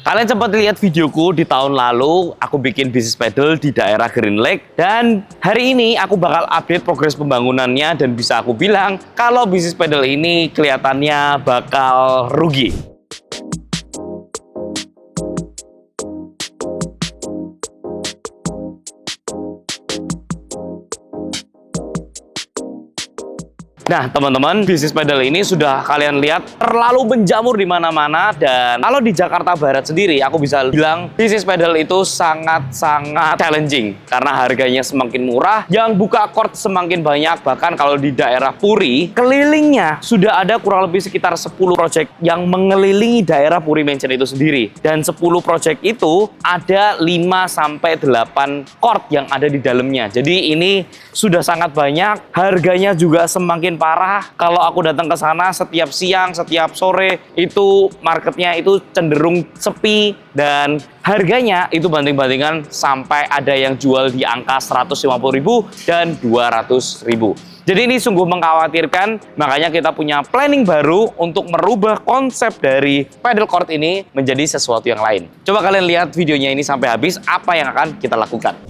Kalian sempat lihat videoku di tahun lalu, aku bikin bisnis pedal di daerah Green Lake. Dan hari ini aku bakal update progres pembangunannya dan bisa aku bilang kalau bisnis pedal ini kelihatannya bakal rugi. Nah, teman-teman, bisnis pedal ini sudah kalian lihat terlalu menjamur di mana-mana, dan kalau di Jakarta Barat sendiri, aku bisa bilang bisnis pedal itu sangat-sangat challenging karena harganya semakin murah, yang buka court semakin banyak. Bahkan kalau di daerah Puri, kelilingnya sudah ada kurang lebih sekitar 10 project yang mengelilingi daerah Puri Mansion itu sendiri. Dan 10 project itu ada 5-8 court yang ada di dalamnya. Jadi ini sudah sangat banyak, harganya juga semakin parah. Kalau aku datang ke sana setiap siang, setiap sore, itu marketnya itu cenderung sepi, dan harganya itu banting-bantingan sampai ada yang jual di angka 150.000 dan 200.000. Jadi ini sungguh mengkhawatirkan, makanya kita punya planning baru untuk merubah konsep dari pedal court ini menjadi sesuatu yang lain. Coba kalian lihat videonya ini sampai habis, apa yang akan kita lakukan.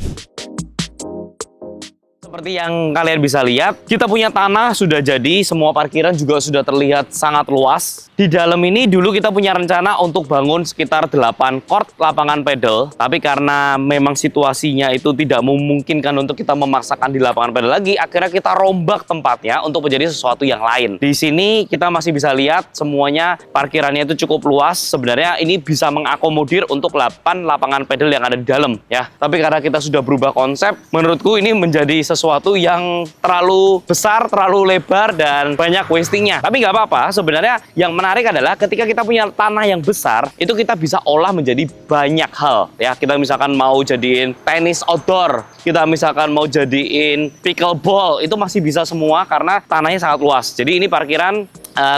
Seperti yang kalian bisa lihat, kita punya tanah sudah jadi, semua parkiran juga sudah terlihat sangat luas. Di dalam ini dulu kita punya rencana untuk bangun sekitar 8 court lapangan pedal, tapi karena memang situasinya itu tidak memungkinkan untuk kita memaksakan di lapangan pedal lagi, akhirnya kita rombak tempatnya untuk menjadi sesuatu yang lain. Di sini kita masih bisa lihat semuanya parkirannya itu cukup luas. Sebenarnya ini bisa mengakomodir untuk 8 lapangan pedal yang ada di dalam ya. Tapi karena kita sudah berubah konsep, menurutku ini menjadi sesuatu yang terlalu besar, terlalu lebar, dan banyak wastingnya. Tapi nggak apa-apa, sebenarnya yang menarik adalah ketika kita punya tanah yang besar, itu kita bisa olah menjadi banyak hal ya. Kita misalkan mau jadiin tenis outdoor, kita misalkan mau jadiin pickleball, itu masih bisa semua karena tanahnya sangat luas. Jadi ini parkiran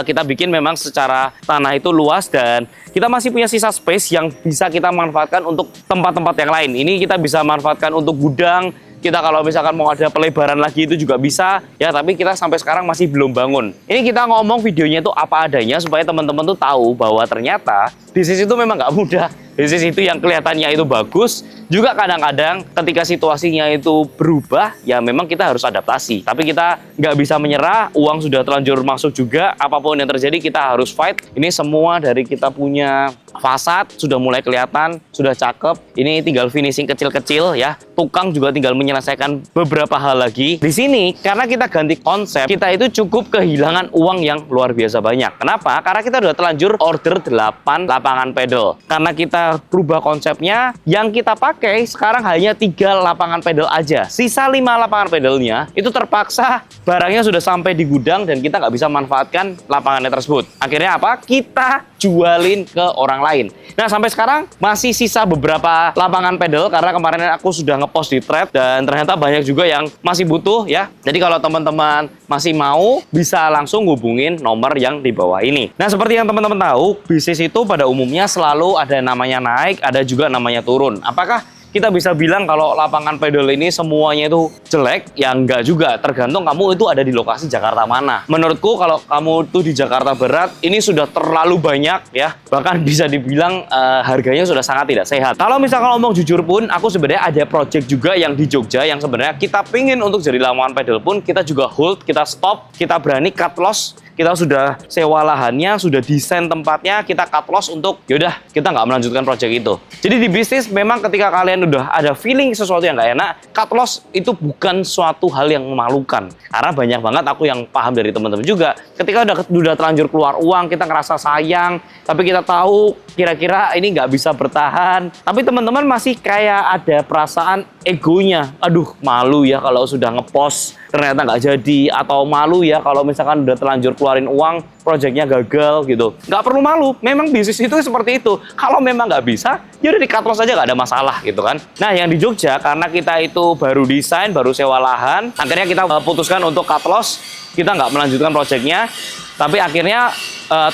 kita bikin memang secara tanah itu luas, dan kita masih punya sisa space yang bisa kita manfaatkan untuk tempat-tempat yang lain. Ini kita bisa manfaatkan untuk gudang. Kita kalau misalkan mau ada pelebaran lagi itu juga bisa ya, tapi kita sampai sekarang masih belum bangun. Ini kita ngomong videonya itu apa adanya supaya teman-teman tuh tahu bahwa ternyata bisnis itu memang nggak mudah. Bisnis itu yang kelihatannya itu bagus, juga kadang-kadang ketika situasinya itu berubah, ya memang kita harus adaptasi. Tapi kita nggak bisa menyerah, uang sudah terlanjur masuk juga, apapun yang terjadi kita harus fight. Ini semua dari kita punya fasad, sudah mulai kelihatan, sudah cakep. Ini tinggal finishing kecil-kecil ya. Tukang juga tinggal menyelesaikan beberapa hal lagi. Di sini, karena kita ganti konsep, kita itu cukup kehilangan uang yang luar biasa banyak. Kenapa? Karena kita sudah terlanjur order 8 lapangan pedal. Karena kita berubah konsepnya, yang kita pakai sekarang hanya 3 lapangan pedal aja. Sisa 5 lapangan pedalnya itu terpaksa barangnya sudah sampai di gudang dan kita nggak bisa manfaatkan lapangannya tersebut. Akhirnya apa? Kita jualin ke orang lain. Nah, sampai sekarang masih sisa beberapa lapangan pedal karena kemarin aku sudah ngepost di thread dan ternyata banyak juga yang masih butuh ya. Jadi kalau teman-teman masih mau, bisa langsung hubungin nomor yang di bawah ini. Nah, seperti yang teman-teman tahu, bisnis itu pada umumnya selalu ada namanya naik, ada juga namanya turun. Apakah kita bisa bilang kalau lapangan pedal ini semuanya itu jelek? Ya enggak juga, tergantung kamu itu ada di lokasi Jakarta mana. Menurutku kalau kamu tuh di Jakarta Barat, ini sudah terlalu banyak ya, bahkan bisa dibilang harganya sudah sangat tidak sehat. Kalau misalkan ngomong jujur pun, aku sebenarnya ada project juga yang di Jogja yang sebenarnya kita pingin untuk jadi lapangan pedal pun, kita juga hold, kita stop, kita berani cut loss. Kita sudah sewa lahannya, sudah desain tempatnya, kita cut loss untuk yaudah kita nggak melanjutkan project itu. Jadi di bisnis memang ketika kalian udah ada feeling sesuatu yang nggak enak, cut loss itu bukan suatu hal yang memalukan. Karena banyak banget aku yang paham dari teman-teman juga, ketika udah terlanjur keluar uang, kita ngerasa sayang, tapi kita tahu kira-kira ini nggak bisa bertahan. Tapi teman-teman masih kayak ada perasaan egonya, aduh malu ya kalau sudah ngepost ternyata nggak jadi, atau malu ya kalau misalkan udah terlanjur keluarin uang, proyeknya gagal gitu. Nggak perlu malu, memang bisnis itu seperti itu. Kalau memang nggak bisa, ya udah di cut loss aja, nggak ada masalah gitu kan. Nah, yang di Jogja karena kita itu baru desain, baru sewa lahan, akhirnya kita putuskan untuk cut loss, kita nggak melanjutkan proyeknya. Tapi akhirnya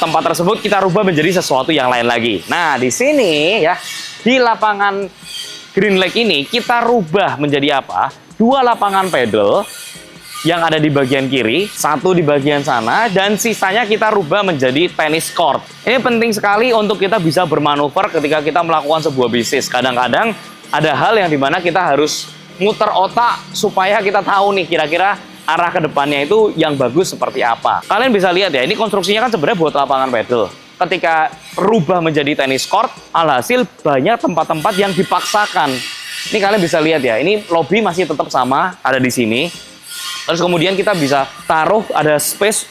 tempat tersebut kita rubah menjadi sesuatu yang lain lagi. Nah, di sini ya, di lapangan Green Lake ini kita rubah menjadi apa? 2 lapangan pedal yang ada di bagian kiri, satu di bagian sana, dan sisanya kita rubah menjadi tenis court. Ini penting sekali untuk kita bisa bermanuver ketika kita melakukan sebuah bisnis. Kadang-kadang ada hal yang dimana kita harus muter otak supaya kita tahu nih kira-kira arah ke depannya itu yang bagus seperti apa. Kalian bisa lihat ya, ini konstruksinya kan sebenarnya buat lapangan pedal. Ketika rubah menjadi tenis court, alhasil banyak tempat-tempat yang dipaksakan. Ini kalian bisa lihat ya, ini lobby masih tetap sama, ada di sini. Terus kemudian kita bisa taruh, ada space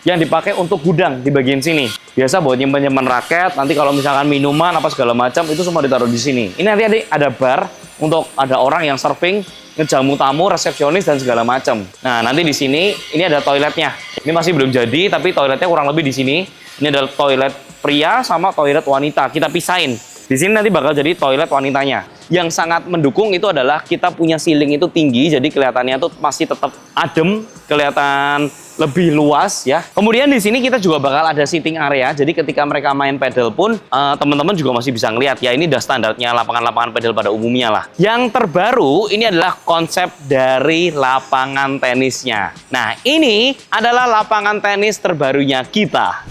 yang dipakai untuk gudang di bagian sini. Biasa buat nyimpen-nyimpen raket, nanti kalau misalkan minuman apa segala macam, itu semua ditaruh di sini. Ini nanti ada bar untuk ada orang yang surfing, ngejamu tamu, resepsionis, dan segala macam. Nah, nanti di sini, ini ada toiletnya. Ini masih belum jadi, tapi toiletnya kurang lebih di sini. Ini adalah toilet pria sama toilet wanita. Kita pisahin. Di sini nanti bakal jadi toilet wanitanya. Yang sangat mendukung itu adalah kita punya ceiling itu tinggi, jadi kelihatannya tuh masih tetap adem, kelihatan lebih luas ya. Kemudian di sini kita juga bakal ada sitting area. Jadi ketika mereka main pedal pun teman-teman juga masih bisa ngelihat ya, ini udah standarnya lapangan-lapangan pedal pada umumnya lah. Yang terbaru ini adalah konsep dari lapangan tenisnya. Nah, ini adalah lapangan tenis terbarunya kita.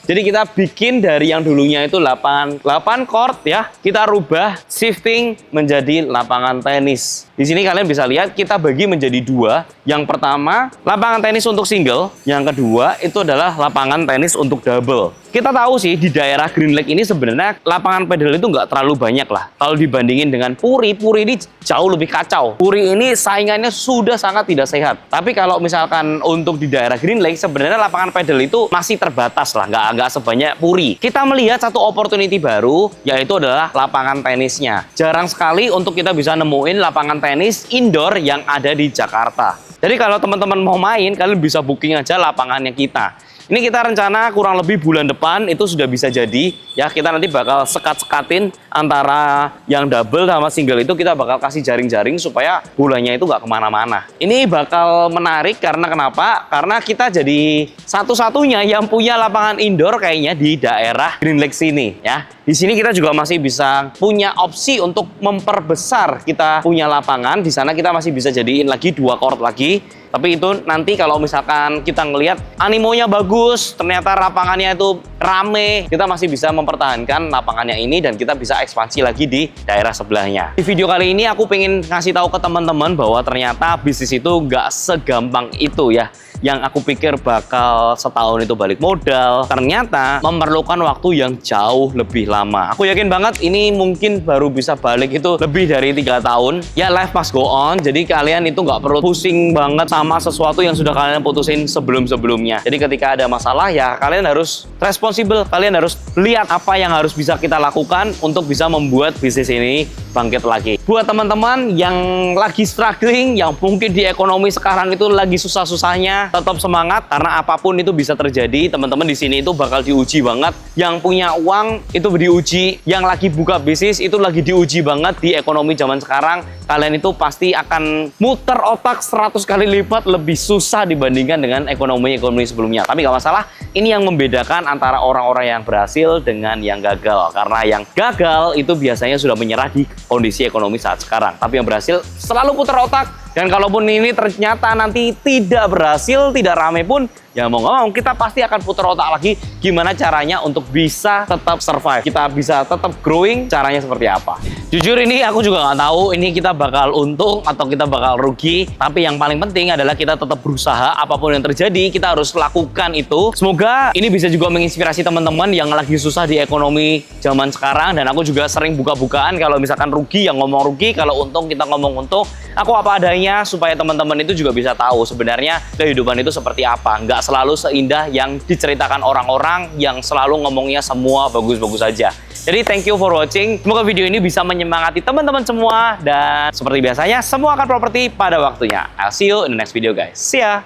Jadi kita bikin dari yang dulunya itu 8 court ya, kita rubah shifting menjadi lapangan tenis. Di sini kalian bisa lihat kita bagi menjadi dua. Yang pertama lapangan tenis untuk single, yang kedua itu adalah lapangan tenis untuk double. Kita tahu sih di daerah Green Lake ini sebenarnya lapangan pedal itu nggak terlalu banyak lah. Kalau dibandingin dengan Puri ini jauh lebih kacau. Puri ini saingannya sudah sangat tidak sehat. Tapi kalau misalkan untuk di daerah Green Lake sebenarnya lapangan pedal itu masih terbatas lah, nggak sebanyak Puri. Kita melihat satu opportunity baru, yaitu adalah lapangan tenisnya. Jarang sekali untuk kita bisa nemuin lapangan tenis indoor yang ada di Jakarta. Jadi kalau teman-teman mau main, kalian bisa booking aja lapangannya kita. Ini kita rencana kurang lebih bulan depan itu sudah bisa jadi ya, kita nanti bakal sekat-sekatin antara yang double sama single itu, kita bakal kasih jaring-jaring supaya bulannya itu nggak kemana-mana. Ini bakal menarik karena kenapa? Karena kita jadi satu-satunya yang punya lapangan indoor kayaknya di daerah Green Lake sini ya. Di sini kita juga masih bisa punya opsi untuk memperbesar kita punya lapangan. Di sana kita masih bisa jadiin lagi 2 court lagi. Tapi itu nanti kalau misalkan kita ngelihat animonya bagus, ternyata lapangannya itu rame, kita masih bisa mempertahankan lapangannya ini dan kita bisa ekspansi lagi di daerah sebelahnya. Di video kali ini aku pengen ngasih tahu ke teman-teman bahwa ternyata bisnis itu nggak segampang itu ya. Yang aku pikir bakal setahun itu balik modal, ternyata memerlukan waktu yang jauh lebih lama. Aku yakin banget ini mungkin baru bisa balik itu lebih dari 3 tahun. Ya, life must go on, jadi kalian itu nggak perlu pusing banget sama sesuatu yang sudah kalian putusin sebelum-sebelumnya. Jadi ketika ada masalah ya kalian harus responsibel, kalian harus lihat apa yang harus bisa kita lakukan untuk bisa membuat bisnis ini bangkit lagi. Buat teman-teman yang lagi struggling, yang mungkin di ekonomi sekarang itu lagi susah-susahnya, tetap semangat karena apapun itu bisa terjadi. Teman-teman di sini itu bakal diuji banget. Yang punya uang itu diuji, yang lagi buka bisnis itu lagi diuji banget di ekonomi zaman sekarang. Kalian itu pasti akan muter otak 100 kali lipat lebih susah dibandingkan dengan ekonomi sebelumnya. Tapi nggak masalah, ini yang membedakan antara orang-orang yang berhasil dengan yang gagal. Karena yang gagal itu biasanya sudah menyerah di kondisi ekonomi saat sekarang. Tapi yang berhasil selalu puter otak. Dan kalaupun ini ternyata nanti tidak berhasil, tidak rame pun, ya mau nggak mau kita pasti akan putar otak lagi gimana caranya untuk bisa tetap survive, kita bisa tetap growing, caranya seperti apa. Jujur ini aku juga nggak tahu ini kita bakal untung atau kita bakal rugi, tapi yang paling penting adalah kita tetap berusaha. Apapun yang terjadi kita harus lakukan itu. Semoga ini bisa juga menginspirasi teman-teman yang lagi susah di ekonomi zaman sekarang. Dan aku juga sering buka-bukaan, kalau misalkan rugi yang ngomong rugi, kalau untung kita ngomong untung. Aku apa adanya supaya teman-teman itu juga bisa tahu sebenarnya kehidupan itu seperti apa. Nggak selalu seindah yang diceritakan orang-orang yang selalu ngomongnya semua bagus-bagus aja. Jadi thank you for watching. Semoga video ini bisa menyemangati teman-teman semua. Dan seperti biasanya, semua akan properti pada waktunya. I'll see you in the next video guys. See ya!